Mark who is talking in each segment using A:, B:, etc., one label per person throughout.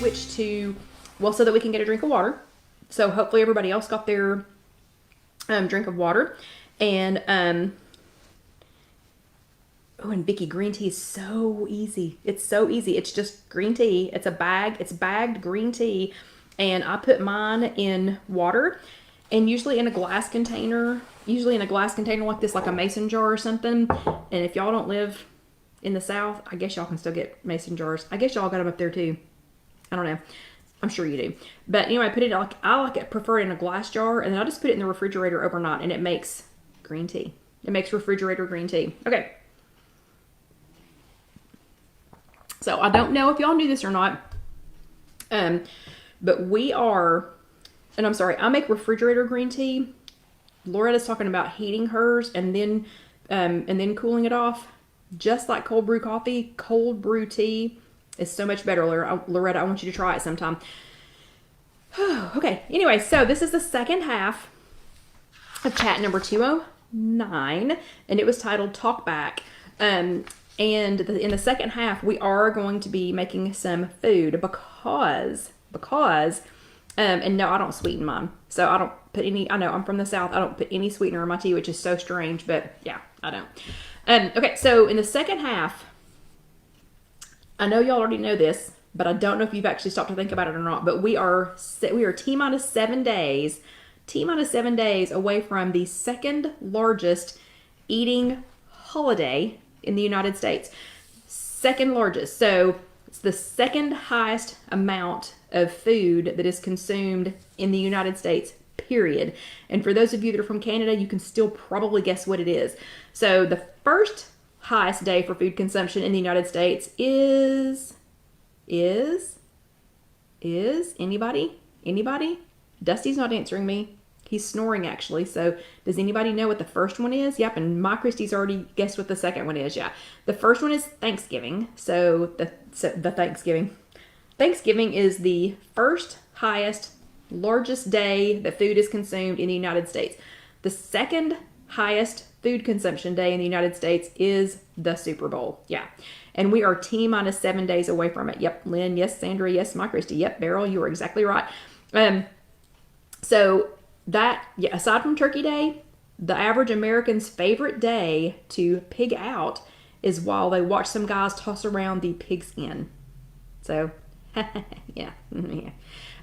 A: switch to, well, so that we can get a drink of water. So hopefully everybody else got their drink of water. And oh, and Vicky, green tea is so easy. It's so easy. It's just green tea. It's a bag. It's bagged green tea. And I put mine in water, and usually in a glass container. Usually in a glass container like this, like a mason jar or something. And if y'all don't live in the South, I guess y'all can still get mason jars. I guess y'all got them up there too. I don't know. I'm sure you do. But anyway, I like it, prefer it in a glass jar, and then I just put it in the refrigerator overnight, and it makes green tea. It makes refrigerator green tea. Okay. So I don't know if y'all knew this or not, but we are, and I'm sorry, I make refrigerator green tea. Loretta's talking about heating hers and then cooling it off. Just like cold brew coffee, cold brew tea is so much better. Loretta, I want you to try it sometime. Okay, anyway, so this is the second half of chat number 209, and it was titled Talk Back. And in the second half, we are going to be making some food because, and no, I don't sweeten mine. So I don't put any, I know I'm from the South, I don't put any sweetener in my tea, which is so strange, but yeah, I don't. Okay, so in the second half, I know y'all already know this, but I don't know if you've actually stopped to think about it or not, but we are T-minus 7 days away from the second largest eating holiday in the United States. Second largest. So it's the second highest amount of food that is consumed in the United States, period. And for those of you that are from Canada, you can still probably guess what it is. So the first highest day for food consumption in the United States is anybody? Dusty's not answering me. He's snoring, actually. So does anybody know what the first one is? Yep, and my Christy's already guessed what the second one is. Yeah, the first one is Thanksgiving. So the Thanksgiving. Thanksgiving is the first highest, largest day that food is consumed in the United States. The second highest food consumption day in the United States is the Super Bowl. Yeah. And we are T-minus 7 days away from it. Yep, Lynn, yes, Sandra, yes, my Christy. Yep, Beryl, you are exactly right. So that, yeah, aside from Turkey Day, the average American's favorite day to pig out is while they watch some guys toss around the pigskin. So, yeah.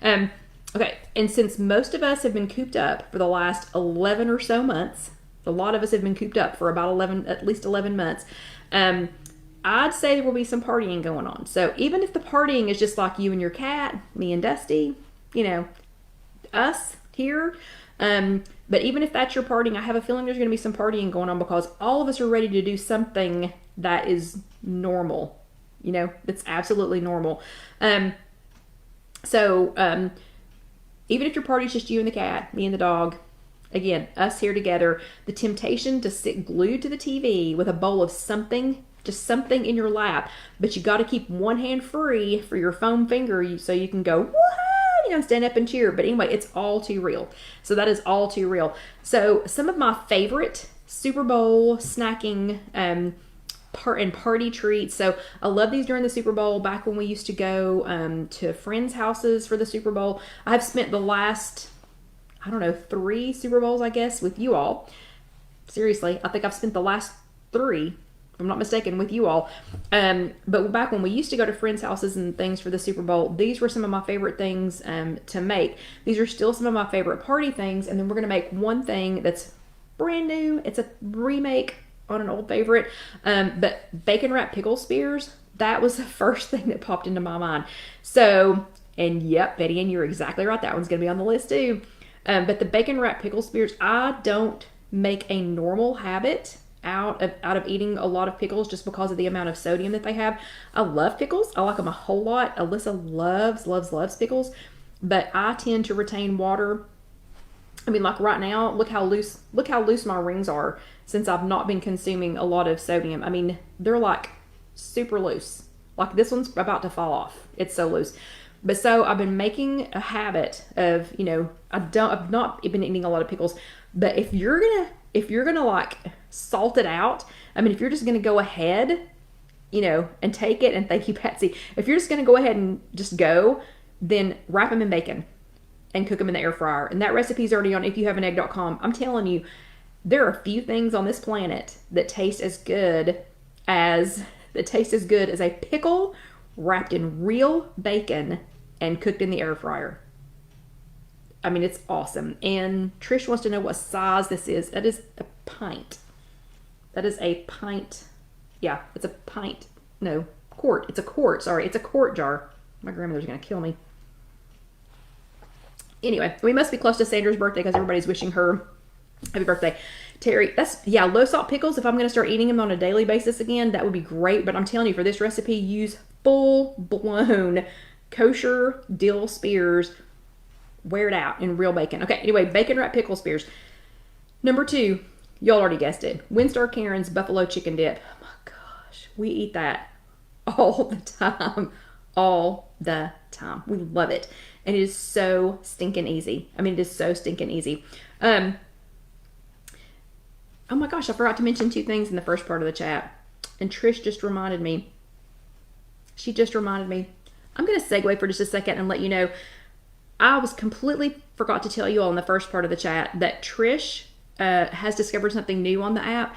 A: Okay, and since most of us have been cooped up for the last 11 or so months, a lot of us have been cooped up for about at least 11 months, I'd say there will be some partying going on. So even if the partying is just like you and your cat, me and Dusty, us here, but even if that's your partying, I have a feeling there's going to be some partying going on because all of us are ready to do something that is normal, that's absolutely normal. So even if your party's just you and the cat, me and the dog, again, us here together, the temptation to sit glued to the TV with a bowl of something, just something in your lap, but you got to keep one hand free for your foam finger so you can go, woohoo, stand up and cheer. But anyway, it's all too real. So that is all too real. So some of my favorite Super Bowl snacking and party treats. So I love these during the Super Bowl. Back when we used to go to friends' houses for the Super Bowl, I have spent the last, 3 Super Bowls, I guess, with you all. Seriously, I think I've spent the last 3, if I'm not mistaken, with you all. But back when we used to go to friends' houses and things for the Super Bowl, these were some of my favorite things to make. These are still some of my favorite party things. And then we're going to make one thing that's brand new. It's a remake on an old favorite. But bacon wrapped pickle spears, that was the first thing that popped into my mind. So, and yep, Betty, and you're exactly right. That one's going to be on the list too. But the bacon wrapped pickle spears, I don't make a normal habit out of eating a lot of pickles just because of the amount of sodium that they have. I love pickles. I like them a whole lot. Alyssa loves pickles, but I tend to retain water. I mean, like right now, look how loose my rings are since I've not been consuming a lot of sodium. I mean, they're like super loose. Like this one's about to fall off. It's so loose. But so I've been making a habit of, I've not been eating a lot of pickles, but if you're gonna like salt it out, I mean, if you're just gonna go ahead and take it and thank you, Patsy. If you're just going to go ahead and just go, then wrap them in bacon and cook them in the air fryer. And that recipe's already on IfYouHaveAnEgg.com. I'm telling you, there are a few things on this planet that taste as good as a pickle wrapped in real bacon and cooked in the air fryer. I mean, it's awesome. And Trish wants to know what size this is. That is a pint. That is a pint. Yeah, it's a pint. No, quart. It's a quart. Sorry, it's a quart jar. My grandmother's going to kill me. Anyway, we must be close to Sandra's birthday because everybody's wishing her happy birthday. Terry, low salt pickles. If I'm going to start eating them on a daily basis again, that would be great. But I'm telling you, for this recipe, use full-blown kosher dill spears. Wear it out in real bacon. Okay, anyway, bacon wrapped pickle spears. Number 2, y'all already guessed it. Winstar Karen's buffalo chicken dip. Oh my gosh, we eat that all the time. All the time. We love it. And it is so stinking easy. I mean, it is so stinking easy. Oh my gosh, I forgot to mention 2 things in the first part of the chat. And Trish just reminded me. She just reminded me. I'm going to segue for just a second and let you know. I was completely forgot to tell you all in the first part of the chat that Trish has discovered something new on the app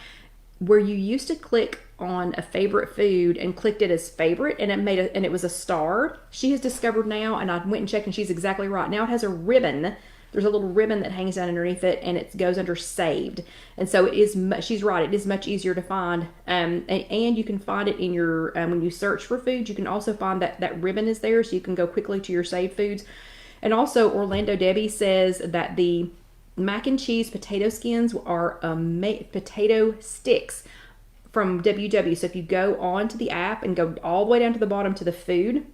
A: where you used to click on a favorite food and clicked it as favorite and it was a star. She has discovered now, and I went and checked and she's exactly right. Now it has a ribbon. There's a little ribbon that hangs down underneath it and it goes under saved. And so it is, she's right, it is much easier to find. And you can find it in your, when you search for foods, you can also find that ribbon is there so you can go quickly to your saved foods. And also, Orlando Debbie says that the mac and cheese potato skins are potato sticks from WW. So if you go on to the app and go all the way down to the bottom to the food,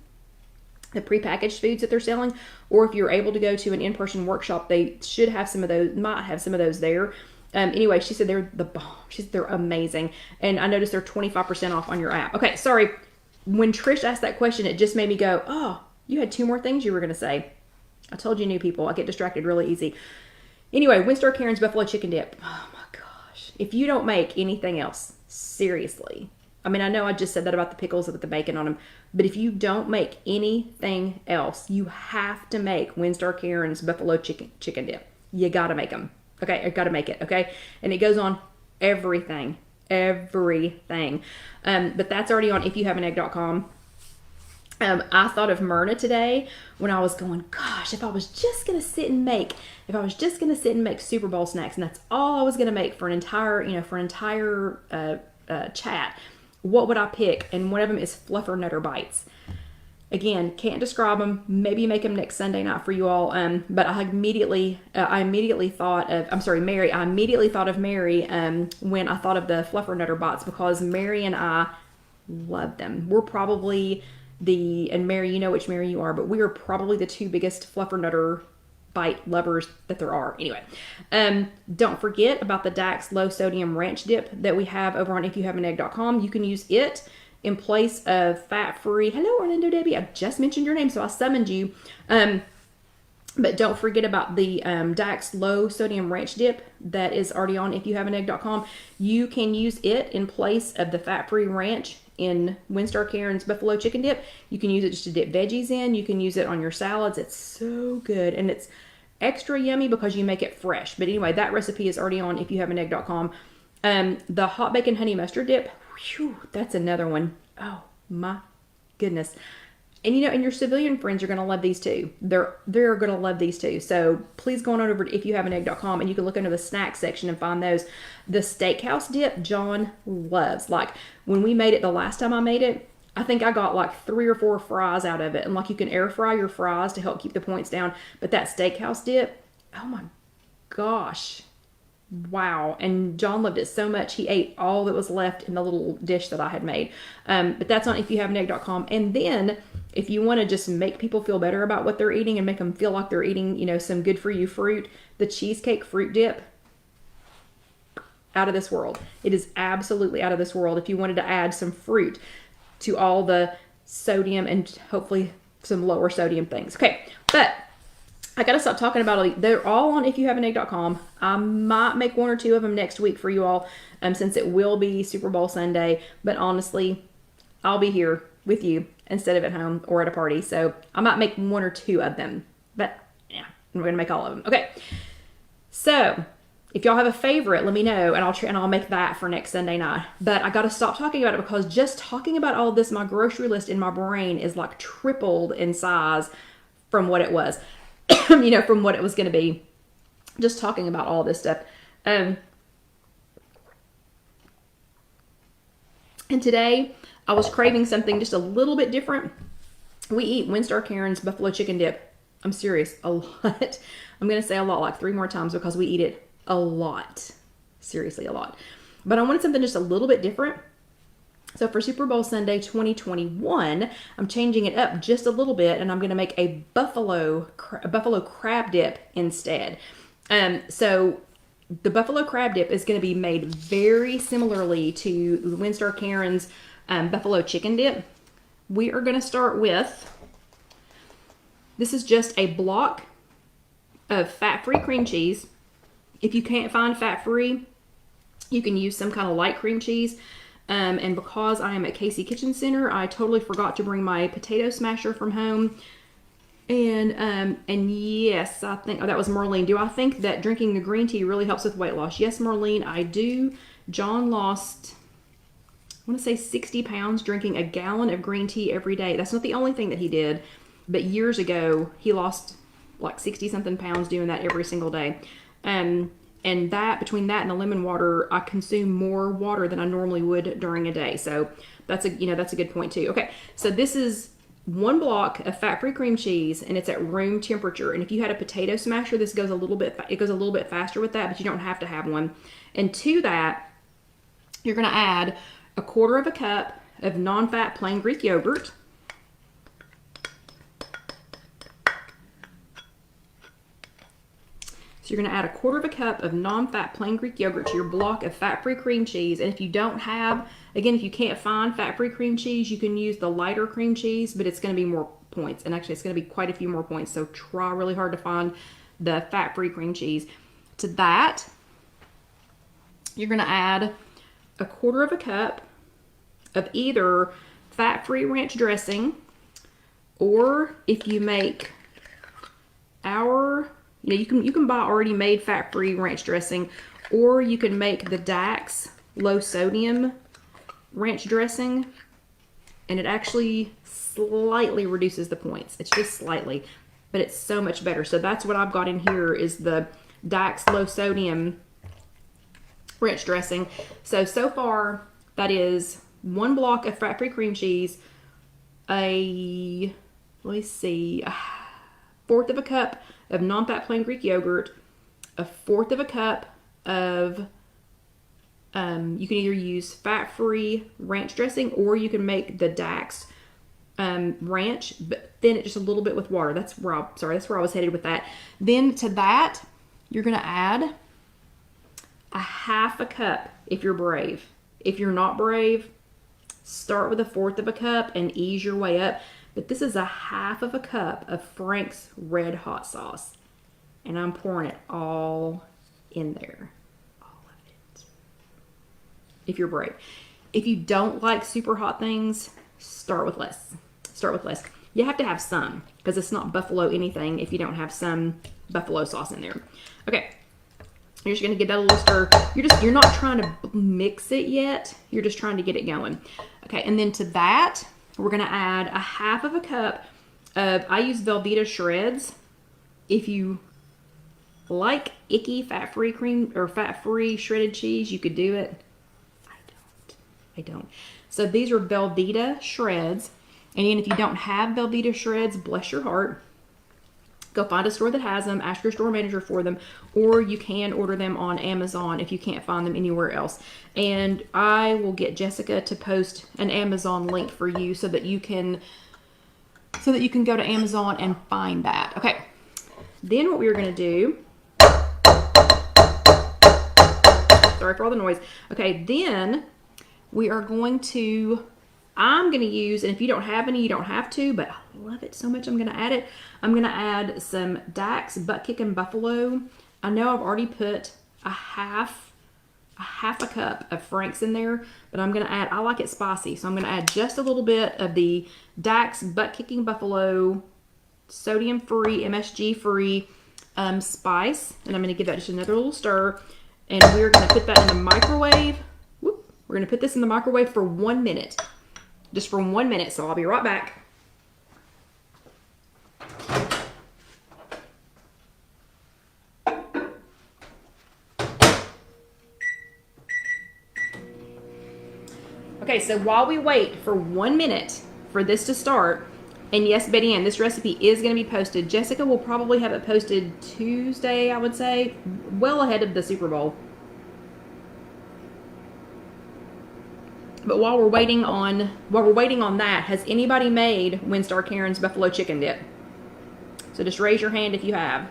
A: the prepackaged foods that they're selling, or if you're able to go to an in-person workshop, they should have some of those, might have some of those there. Anyway, she said they're the bomb. She said they're amazing. And I noticed they're 25% off on your app. Okay, sorry. When Trish asked that question, it just made me go, oh, you had 2 more things you were going to say. I told you new people. I get distracted really easy. Anyway, Winstar Karen's buffalo chicken dip. Oh my gosh. If you don't make anything else, seriously. I mean, I know I just said that about the pickles with the bacon on them, but if you don't make anything else, you have to make Winstar Karen's buffalo chicken dip. You got to make them. Okay, I got to make it. Okay, and it goes on everything. But that's already on IfYouHaveAnEgg.com. I thought of Myrna today when I was going, gosh, if I was just going to sit and make Super Bowl snacks, and that's all I was going to make for an entire chat, what would I pick? And one of them is Fluffer Nutter Bites. Again, can't describe them. Maybe make them next Sunday night for you all. But I immediately thought of Mary when I thought of the Fluffer Nutter Bites, because Mary and I love them. We're probably and Mary, you know which Mary you are, but we are probably the 2 biggest Fluffer Nutter Bite lovers that there are. Anyway, don't forget about the Dax low sodium ranch dip that we have over on IfYouHaveAnEgg.com. You can use it in place of fat-free. Hello, Orlando Debbie. I just mentioned your name, so I summoned you. But don't forget about the Dax low sodium ranch dip that is already on IfYouHaveAnEgg.com. You can use it in place of the fat-free ranch in Winstar Karen's buffalo chicken dip. You can use it just to dip veggies in. You can use it on your salads. It's so good. And it's extra yummy because you make it fresh. But anyway, that recipe is already on IfYouHaveAnEgg.com. The hot bacon honey mustard dip, whew, that's another one. Oh my goodness. And and your civilian friends are going to love these too. They're going to love these too. So please go on over to IfYouHaveAnEgg.com and you can look under the snack section and find those. The steakhouse dip, John loves. Like when we made it the last time I made it, I think I got like 3 or 4 fries out of it. And like you can air fry your fries to help keep the points down. But that steakhouse dip, oh my gosh. Wow. And John loved it so much he ate all that was left in the little dish that I had made. But that's on IfYouHaveAnEgg.com. And then if you want to just make people feel better about what they're eating and make them feel like they're eating, some good for you fruit, the cheesecake fruit dip, out of this world. It is absolutely out of this world. If you wanted to add some fruit to all the sodium and hopefully some lower sodium things. Okay. But I got to stop talking about it. They're all on IfYouHaveAnEgg.com. I might make 1 or 2 of them next week for you all, since it will be Super Bowl Sunday. But honestly, I'll be here with you instead of at home or at a party. So I might make 1 or 2 of them, but yeah, I'm going to make all of them. Okay. So if y'all have a favorite, let me know, and I'll make that for next Sunday night. But I got to stop talking about it because just talking about all this, my grocery list in my brain is like tripled in size from what it was, from what it was going to be. Just talking about all this stuff. And today I was craving something just a little bit different. We eat Winstar Karen's buffalo chicken dip. I'm serious, a lot. I'm going to say a lot, like 3 more times, because we eat it a lot. Seriously, a lot. But I wanted something just a little bit different. So for Super Bowl Sunday 2021, I'm changing it up just a little bit, and I'm going to make a buffalo crab dip instead. So the buffalo crab dip is going to be made very similarly to Winstar Karen's buffalo chicken dip. We are going to start with, this is just a block of fat-free cream cheese. If you can't find fat-free, you can use some kind of light cream cheese. And because I am at Casey Kitchen Center, I totally forgot to bring my potato smasher from home. And yes, I think, that was Marlene. Do I think that drinking the green tea really helps with weight loss? Yes, Marlene, I do. John lost, I want to say 60 pounds drinking a gallon of green tea every day. That's not the only thing that he did, but years ago, he lost like 60 something pounds doing that every single day. And that, between that and the lemon water, I consume more water than I normally would during a day. So that's a good point too. Okay, so this is 1 block of fat-free cream cheese, and it's at room temperature. And if you had a potato smasher, it goes a little bit faster with that, but you don't have to have one. And to that, you're going to add 1/4 cup of non-fat plain Greek yogurt. So you're going to add 1/4 cup of non-fat plain Greek yogurt to your block of fat-free cream cheese. And if you don't have, again, if you can't find fat-free cream cheese, you can use the lighter cream cheese, but it's going to be more points. And actually, it's going to be quite a few more points. So try really hard to find the fat-free cream cheese. To that, you're going to add 1/4 cup of either fat-free ranch dressing, or if you make you can buy already made fat-free ranch dressing, or you can make the Dax low sodium ranch dressing, and it actually slightly reduces the points. It's just slightly, but it's so much better. So that's what I've got in here, is the Dax low sodium ranch dressing. So far that is 1 block of fat-free cream cheese, a 1/4 cup of non-fat plain Greek yogurt, 1/4 cup of, you can either use fat-free ranch dressing, or you can make the Dax ranch, but thin it just a little bit with water. That's where I was headed with that. Then to that, you're going to add 1/2 cup if you're brave. If you're not brave, start with 1/4 cup and ease your way up. But this is 1/2 cup of Frank's red hot sauce. And I'm pouring it all in there. All of it. If you're brave. If you don't like super hot things, start with less. You have to have some, because it's not buffalo anything if you don't have some buffalo sauce in there. Okay. You're just going to give that a little stir. You're not trying to mix it yet. You're just trying to get it going. Okay, and then to that, we're going to add 1/2 cup of, I use Velveeta shreds. If you like icky fat-free cream or fat-free shredded cheese, you could do it. I don't. So these are Velveeta shreds. And again, if you don't have Velveeta shreds, bless your heart, go find a store that has them, ask your store manager for them, or you can order them on Amazon if you can't find them anywhere else. And I will get Jessica to post an Amazon link for you so that you can go to Amazon and find that. Okay. Then what we're going to do, sorry for all the noise. Okay, then we are going to, I'm going to use, and if you don't have any, you don't have to, but I love it so much, I'm going to add it. I'm going to add some Dax Butt Kickin' Buffalo. I know I've already put a half half a cup of Frank's in there, but I'm going to add, I like it spicy, so I'm going to add just a little bit of the Dax Butt Kicking Buffalo sodium-free, MSG-free spice, and I'm going to give that just another little stir, and we're going to put that in the microwave. Whoop. We're going to put this in the microwave for 1 minute, just for 1 minute, so I'll be right back. Okay, so while we wait for 1 minute for this to start, and yes, Betty Ann, this recipe is going to be posted. Jessica will probably have it posted Tuesday, I would say, well ahead of the Super Bowl. But while we're waiting on that, has anybody made Winstar Karen's buffalo chicken dip? So just raise your hand if you have.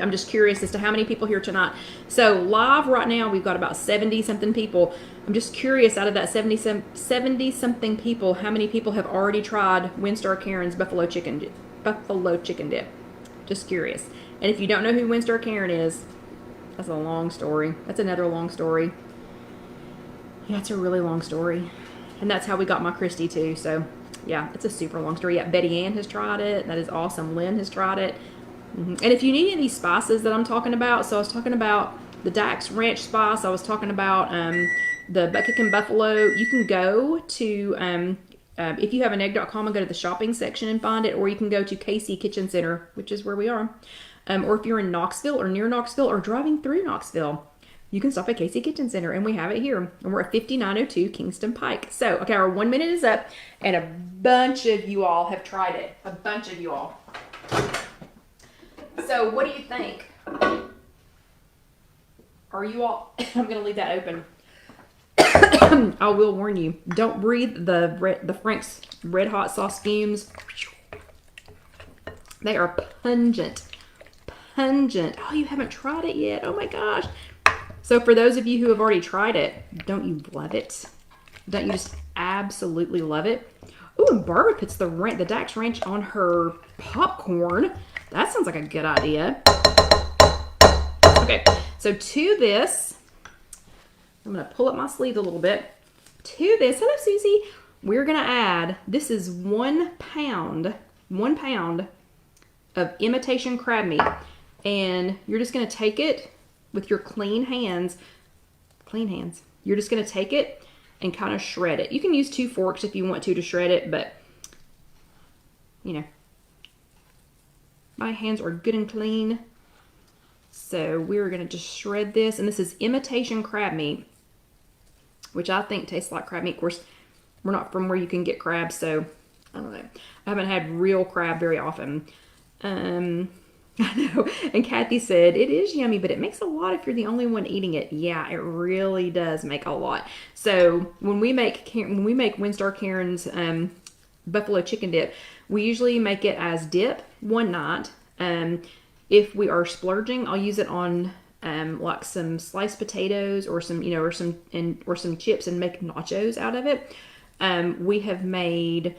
A: I'm just curious as to how many people here tonight. So live right now, we've got about 70-something people. I'm just curious, out of that 70-something people, how many people have already tried Winstar Karen's buffalo chicken dip? Just curious. And if you don't know who Winstar Karen is, that's a long story. That's another long story. Yeah, it's a really long story. And that's how we got my Christy too. So yeah, it's a super long story. Yeah, Betty Ann has tried it. That is awesome. Lynn has tried it. And if you need any of these spices that I'm talking about, so I was talking about the Dax Ranch spice, I was talking about the Butt Kicking Buffalo. You can go to IfYouHaveAnEgg.com and go to the shopping section and find it, or you can go to KC Kitchen Center, which is where we are. Or if you're in Knoxville or near Knoxville or driving through Knoxville, you can stop at KC Kitchen Center, and we have it here. And we're at 5902 Kingston Pike. So, okay, our 1 minute is up, and a bunch of you all have tried it. A bunch of you all. So, what do you think? Are you all... I'm going to leave that open. I will warn you. Don't breathe the Frank's Red Hot Sauce fumes. They are pungent. Pungent. Oh, you haven't tried it yet. Oh, my gosh. So, for those of you who have already tried it, don't you love it? Don't you just absolutely love it? Oh, and Barbara puts the Dax Ranch on her popcorn. That sounds like a good idea. Okay, so to this, I'm going to pull up my sleeve a little bit. To this, hello Susie, we're going to add, this is 1 pound of imitation crab meat. And you're just going to take it with your clean hands. You're just going to take it and kind of shred it. You can use 2 forks if you want to shred it, but, you know, my hands are good and clean. So we're going to just shred this. And this is imitation crab meat, which I think tastes like crab meat. Of course, we're not from where you can get crab, so I don't know. I haven't had real crab very often. I know. And Kathy said, it is yummy, but it makes a lot if you're the only one eating it. Yeah, it really does make a lot. So when we make Winstar Karen's buffalo chicken dip, we usually make it as dip one night. If we are splurging, I'll use it on like some sliced potatoes or some, you know, or some chips and make nachos out of it. We have made,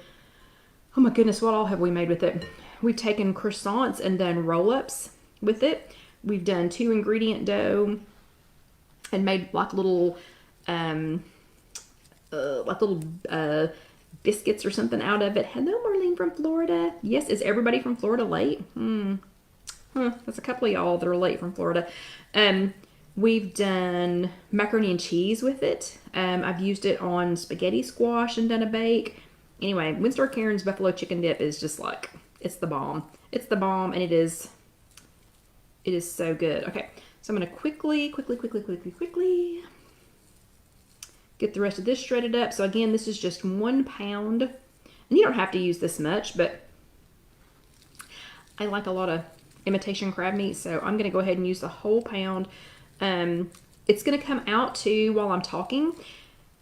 A: oh my goodness, what all have we made with it? We've taken croissants and done roll-ups with it. We've done 2 ingredient dough and made like little biscuits or something out of it. Hello, Marlene from Florida. Yes, is everybody from Florida late? That's a couple of y'all that are late from Florida. We've done macaroni and cheese with it. I've used it on spaghetti squash and done a bake. Anyway, Winstar Karen's buffalo chicken dip is just like, it's the bomb. It's the bomb, and it is so good. Okay, so I'm going to quickly get the rest of this shredded up. So again, this is just 1 pound. And you don't have to use this much, but I like a lot of imitation crab meat, so I'm going to go ahead and use the whole pound. It's going to come out to, while I'm talking,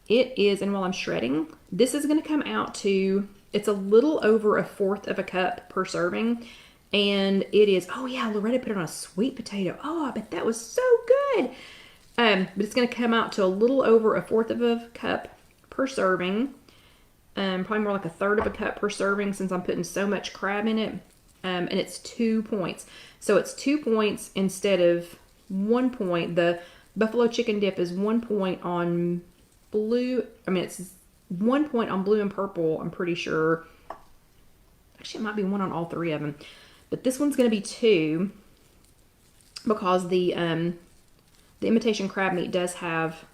A: and while I'm shredding, this is going to come out to, it's a little over 1/4 of a cup per serving. And it is, oh yeah, Loretta put it on a sweet potato. Oh, I bet that was so good. But it's going to come out to a little over 1/4 of a cup per serving. Probably more like 1/3 of a cup per serving since I'm putting so much crab in it. And it's 2 points. So it's 2 points instead of 1 point. The buffalo chicken dip is 1 point on blue. I mean, it's 1 point on blue and purple, I'm pretty sure. Actually, it might be 1 on all 3 of them. But this one's going to be 2 because the imitation crab meat does have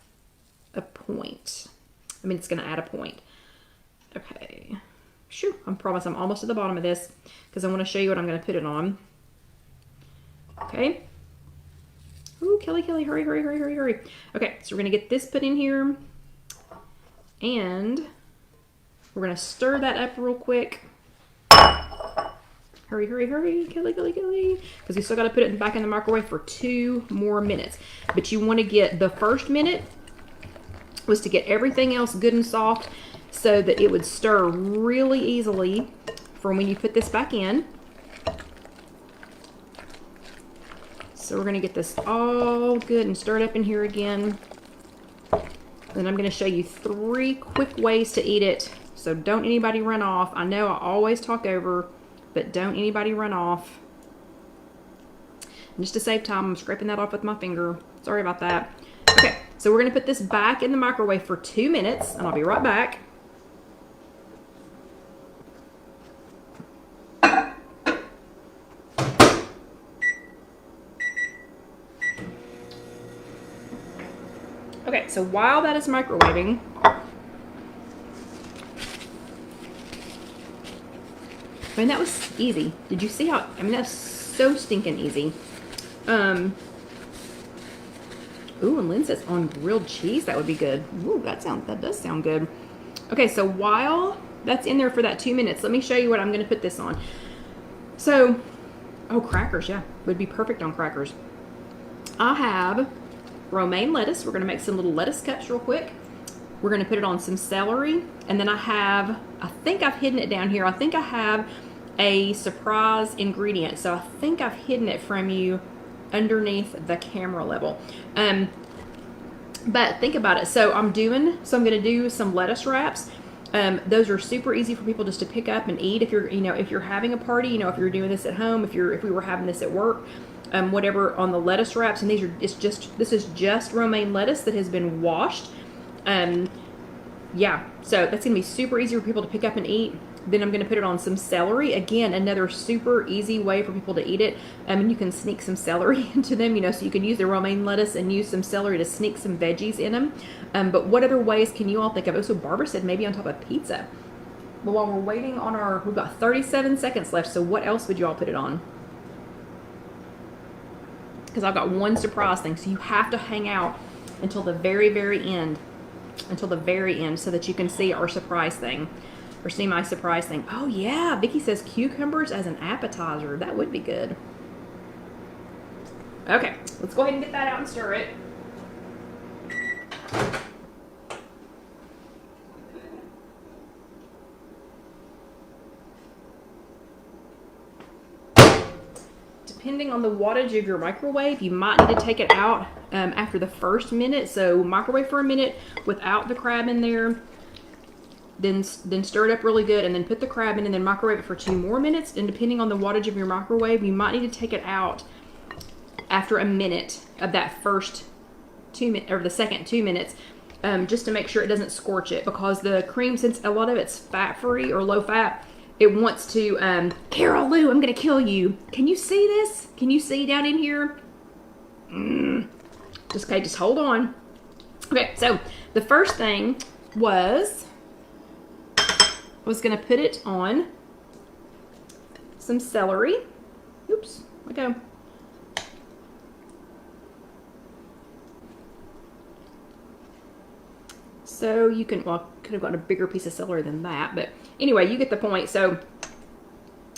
A: a point. I mean, it's going to add a point. Okay. Shoo, I promise I'm almost at the bottom of this because I want to show you what I'm going to put it on. Okay. Ooh, Kelly, hurry, hurry, hurry, hurry, hurry. Okay, so we're going to get this put in here. And we're going to stir that up real quick. Hurry, hurry, hurry, Kelly. Because we still got to put it back in the microwave for 2 more minutes. But you want to get the first minute was to get everything else good and soft so that it would stir really easily for when you put this back in. So we're going to get this all good and stirred up in here again. Then I'm going to show you 3 quick ways to eat it. So don't anybody run off. I know I always talk over, but don't anybody run off. And just to save time, I'm scraping that off with my finger. Sorry about that. Okay, so we're going to put this back in the microwave for 2 minutes, and I'll be right back. Okay, so while that is microwaving, I mean, that was easy. Did you see how, I mean, that's so stinking easy. Ooh, and Lynn says on grilled cheese, that would be good. Ooh, that does sound good. Okay, so while that's in there for that 2 minutes, let me show you what I'm going to put this on. So, oh, crackers, yeah, would be perfect on crackers. I have romaine lettuce. We're going to make some little lettuce cups real quick. We're going to put it on some celery. And then I think I've hidden it down here. I think I have a surprise ingredient. So I think I've hidden it from you underneath the camera level. But think about it. So I'm going to do some lettuce wraps. Those are super easy for people just to pick up and eat. If you're having a party, if you're doing this at home, if we were having this at work, whatever, on the lettuce wraps. And this is just romaine lettuce that has been washed. Yeah, so that's gonna be super easy for people to pick up and eat. Then I'm gonna put it on some celery. Again, another super easy way for people to eat it. And you can sneak some celery into them, so you can use the romaine lettuce and use some celery to sneak some veggies in them. But what other ways can you all think of? Oh, so Barbara said maybe on top of pizza. But while we're waiting on we've got 37 seconds left, so what else would you all put it on? Because I've got one surprise thing, so you have to hang out until the very, very end. Until the very end so that you can see our surprise thing. Or see my surprise thing. Oh yeah, Vicky says cucumbers as an appetizer. That would be good. Okay, let's go ahead and get that out and stir it. Depending on the wattage of your microwave, you might need to take it out after the first minute. So microwave for a minute without the crab in there. Then stir it up really good and then put the crab in and then microwave it for 2 more minutes. And depending on the wattage of your microwave, you might need to take it out after a minute of that first 2 minutes or the second 2 minutes, just to make sure it doesn't scorch it, because the cream, since a lot of it's fat-free or low-fat, it wants to, Carol Lou, I'm gonna kill you. Can you see this? Can you see down in here? Just hold on. Okay, so the first thing was gonna put it on some celery. Oops, let go. So you can, well, I could have gotten a bigger piece of celery than that, but anyway, you get the point. So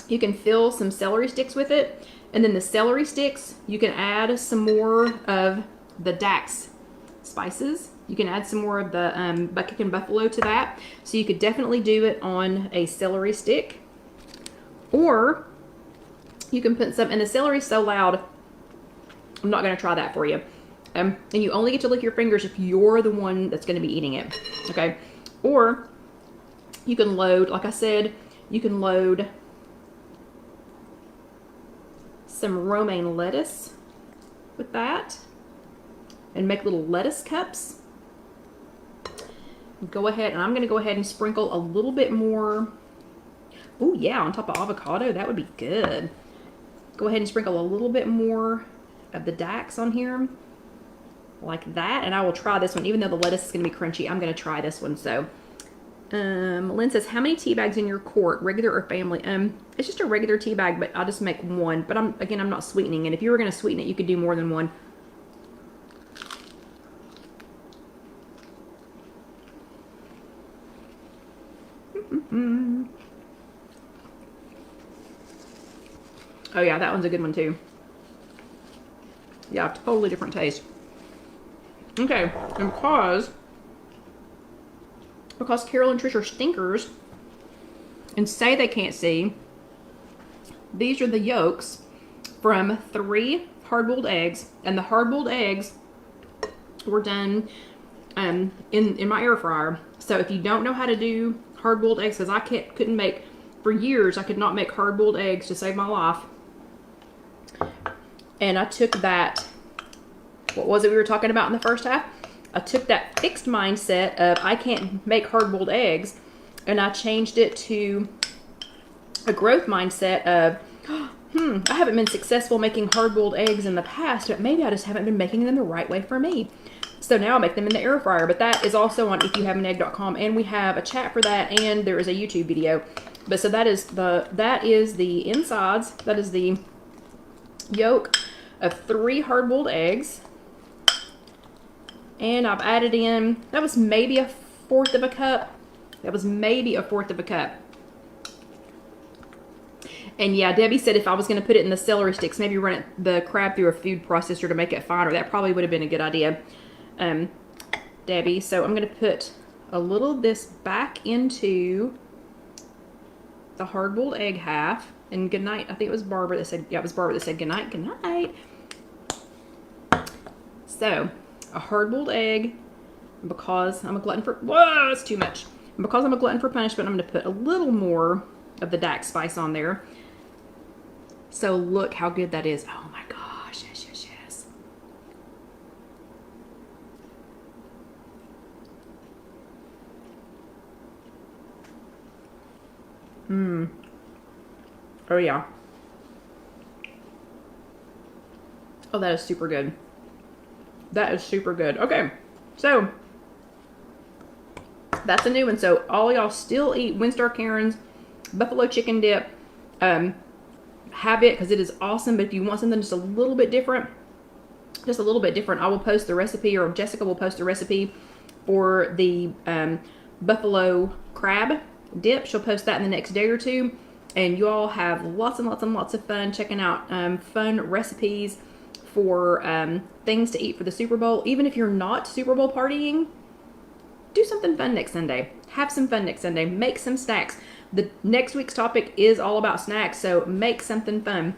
A: you can fill some celery sticks with it, and then the celery sticks, you can add some more of the Dax spices. You can add some more of the bucket and buffalo to that. So you could definitely do it on a celery stick, or you can put some, and the celery's so loud, I'm not gonna try that for you. And you only get to lick your fingers if you're the one that's going to be eating it, okay? Or you can load, like I said, you can load some romaine lettuce with that. and make little lettuce cups. Go ahead, and I'm going to go ahead and sprinkle a little bit more. Oh yeah, on top of avocado, that would be good. Go ahead and sprinkle a little bit more of the Dax on here, like that. And I will try this one, even though the lettuce is going to be crunchy. I'm going to try this one. So, Lynn says, how many tea bags in your quart, regular or family? It's just a regular tea bag, but I'll just make one. But I'm not sweetening. And if you were going to sweeten it, you could do more than one. Oh yeah, that one's a good one too. Yeah, totally different taste. Okay, and because Carol and Trish are stinkers and say they can't see, these are the yolks from 3 hard-boiled eggs, and the hard-boiled eggs were done in my air fryer. So if you don't know how to do hard-boiled eggs, because I couldn't make, for years I could not make hard-boiled eggs to save my life. And I took that, what was it we were talking about in the first half? I took that fixed mindset of I can't make hard-boiled eggs, and I changed it to a growth mindset of, I haven't been successful making hard-boiled eggs in the past, but maybe I just haven't been making them the right way for me. So now I make them in the air fryer, but that is also on IfYouHaveAnEgg.com, and we have a chat for that, and there is a YouTube video. But so that is the insides. That is the yolk of 3 hard-boiled eggs, and I've added in, that was maybe 1/4 of a cup. That was maybe 1/4 of a cup. And yeah, Debbie said if I was going to put it in the celery sticks, maybe run the crab through a food processor to make it finer. That probably would have been a good idea, Debbie. So I'm going to put a little of this back into the hard-boiled egg half. And good night. I think it was Barbara that said, yeah, it was Barbara that said good night. Good night. So, a hard-boiled egg, because I'm a glutton for, whoa, that's too much. And because I'm a glutton for punishment, I'm going to put a little more of the Dax spice on there. So look how good that is. Oh my gosh, yes, yes, yes. Oh yeah. Oh, that is super good. That is super good. Okay, so that's a new one. So all y'all still eat Winstar Karen's buffalo chicken dip. Have it because it is awesome. But if you want something just a little bit different, I will post the recipe, or Jessica will post the recipe for the buffalo crab dip. She'll post that in the next day or two. And you all have lots and lots and lots of fun checking out fun recipes for things to eat for the Super Bowl. Even if you're not Super Bowl partying, do something fun next Sunday. Have some fun next Sunday. Make some snacks. The next week's topic is all about snacks, so make something fun.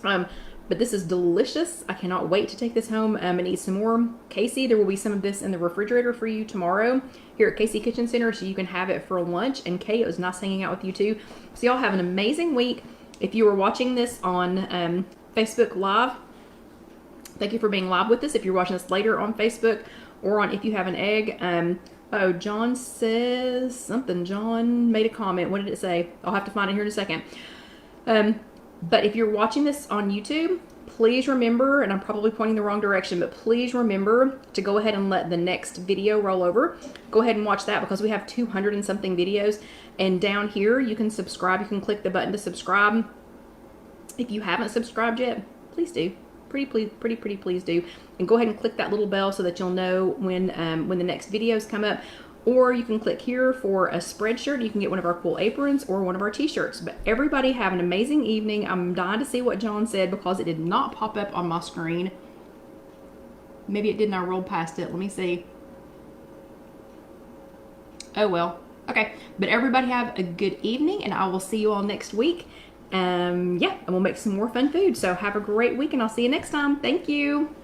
A: But this is delicious. I cannot wait to take this home and eat some more. Casey, there will be some of this in the refrigerator for you tomorrow here at Casey Kitchen Center, so you can have it for lunch. And Kate, it was nice hanging out with you too. So y'all have an amazing week. If you are watching this on Facebook Live, thank you for being live with us. If you're watching this later on Facebook or on If You Have an Egg, oh, John says something. John made a comment. What did it say? I'll have to find it here in a second. But if you're watching this on YouTube, please remember, and I'm probably pointing the wrong direction, but please remember to go ahead and let the next video roll over. Go ahead and watch that because we have 200 and something videos. And down here, you can subscribe. You can click the button to subscribe. If you haven't subscribed yet, please do. Pretty please do. And go ahead and click that little bell so that you'll know when the next videos come up. Or you can click here for a spreadshirt. You can get one of our cool aprons or one of our t-shirts. But everybody have an amazing evening. I'm dying to see what John said because it did not pop up on my screen. Maybe it did and I rolled past it. Let me see. Oh well. Okay. But everybody have a good evening, and I will see you all next week. Yeah, and we'll make some more fun food. So have a great week, and I'll see you next time. Thank you.